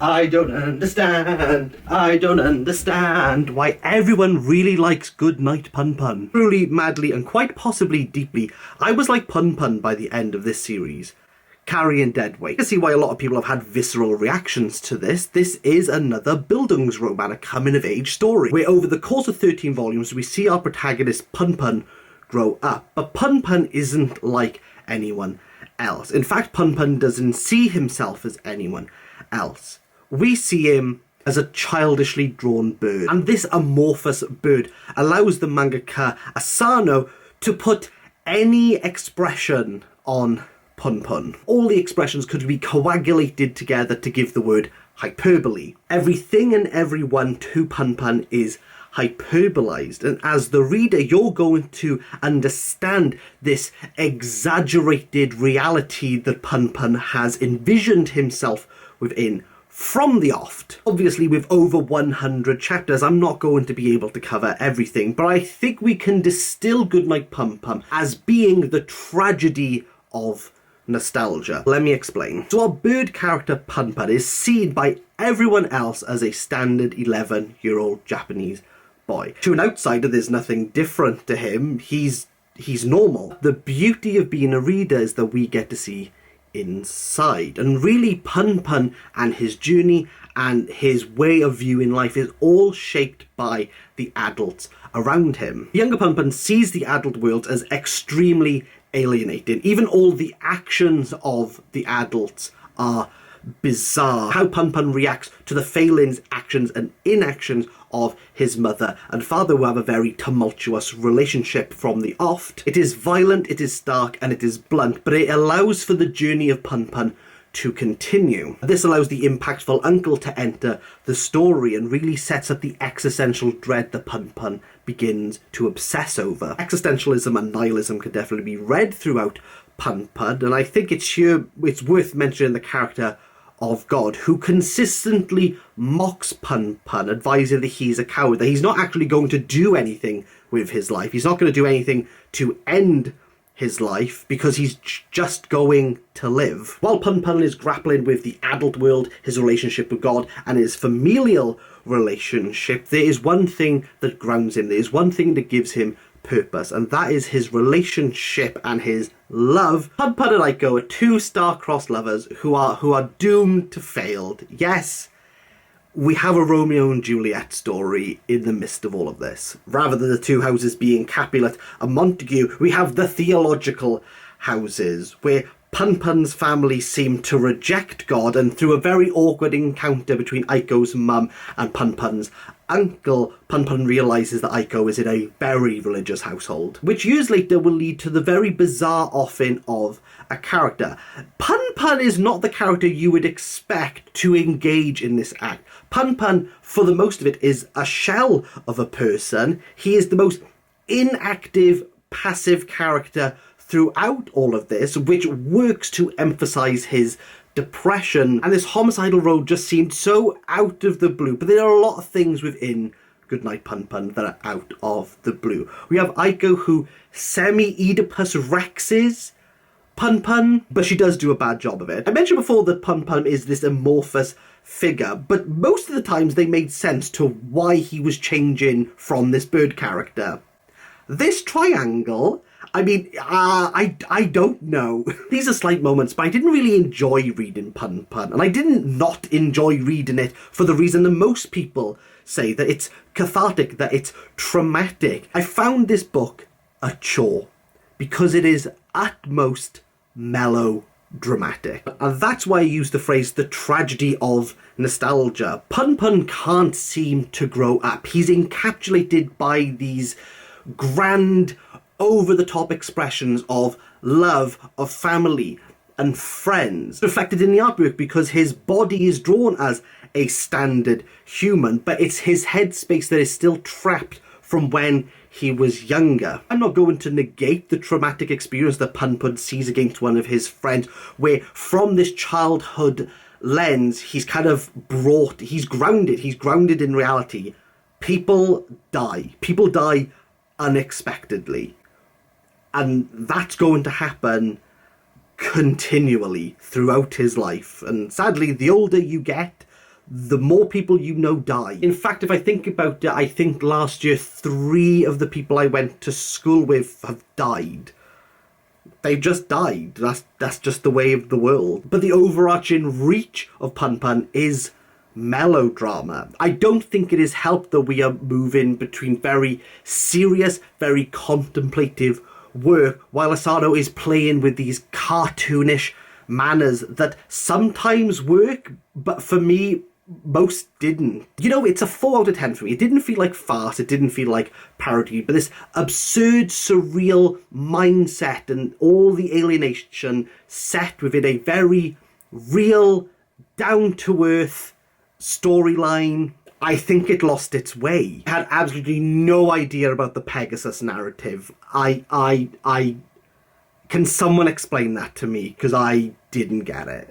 I don't understand why everyone really likes Goodnight Punpun. Truly, madly, and quite possibly deeply, I was like Punpun by the end of this series. Carrying dead weight. You can see why a lot of people have had visceral reactions to this. This is another Bildungsroman, a coming-of-age story, where over the course of 13 volumes we see our protagonist Punpun grow up. But Punpun isn't like anyone else. In fact, Punpun doesn't see himself as anyone else. We see him as a childishly drawn bird, and this amorphous bird allows the mangaka Asano to put any expression on Punpun. All the expressions could be coagulated together to give the word hyperbole. Everything and everyone to Punpun is hyperbolized, and as the reader you're going to understand this exaggerated reality that Punpun has envisioned himself within from the oft. Obviously, with over 100 chapters, I'm not going to be able to cover everything, but I think we can distill Goodnight Punpun as being the tragedy of nostalgia. Let me explain. So our bird character Punpun is seen by everyone else as a standard 11-year-old Japanese boy. To an outsider, there's nothing different to him. He's normal. The beauty of being a reader is that we get to see inside, and really Punpun and his journey and his way of viewing life is all shaped by the adults around him. Younger Punpun sees the adult world as extremely alienating. Even all the actions of the adults are bizarre. How Punpun reacts to the failings, actions and inactions of his mother and father, who have a very tumultuous relationship from the oft. It is violent, it is stark and it is blunt, but it allows for the journey of Punpun to continue. This allows the impactful uncle to enter the story and really sets up the existential dread that Punpun begins to obsess over. Existentialism and nihilism can definitely be read throughout Punpun, and I think it's worth mentioning the character of God, who consistently mocks Punpun, advising that he's a coward, that he's not actually going to do anything with his life. He's not going to do anything to end his life because he's just going to live. While Punpun is grappling with the adult world, his relationship with God, and his familial relationship, there is one thing that grounds him. There is one thing that gives him purpose, and that is his relationship and his love. Punpun and Aiko are two star-crossed lovers who are doomed to fail. Yes, we have a Romeo and Juliet story in the midst of all of this. Rather than the two houses being Capulet and Montague, we have the theological houses, where Punpun's family seem to reject God, and through a very awkward encounter between Aiko's mum and Punpun's uncle, Punpun realises that Aiko is in a very religious household, which years later will lead to the very bizarre offing of a character. Punpun is not the character you would expect to engage in this act. Punpun, for the most of it, is a shell of a person. He is the most inactive, passive character throughout all of this, which works to emphasise his depression, and this homicidal road just seemed so out of the blue. But there are a lot of things within Goodnight Punpun that are out of the blue. We have Aiko, who semi-Oedipus Rexes Punpun, but she does do a bad job of it. I mentioned before that Punpun is this amorphous figure, but most of the times they made sense to why he was changing from this bird character. This triangle, I mean, I don't know. These are slight moments, but I didn't really enjoy reading Punpun, and I didn't not enjoy reading it for the reason that most people say, that it's cathartic, that it's traumatic. I found this book a chore because it is at most melodramatic, and that's why I use the phrase the tragedy of nostalgia. Punpun can't seem to grow up. He's encapsulated by these grand, over-the-top expressions of love, of family and friends, reflected in the artwork because his body is drawn as a standard human, but it's his headspace that is still trapped from when he was younger. I'm not going to negate the traumatic experience that Punpun sees against one of his friends, where from this childhood lens he's kind of he's grounded in reality. People die unexpectedly. And that's going to happen continually throughout his life. And sadly, the older you get, the more people you know die. In fact, if I think about it, I think last year 3 of the people I went to school with have died. They just died. That's just the way of the world. But the overarching reach of Punpun is melodrama. I don't think it is helped that we are moving between very serious, very contemplative work, while Asano is playing with these cartoonish manners that sometimes work, but for me, most didn't. You know, it's a 4 out of 10 for me. It didn't feel like farce, it didn't feel like parody, but this absurd, surreal mindset and all the alienation set within a very real, down-to-earth storyline. I think it lost its way. I had absolutely no idea about the Pegasus narrative. Can someone explain that to me? Because I didn't get it.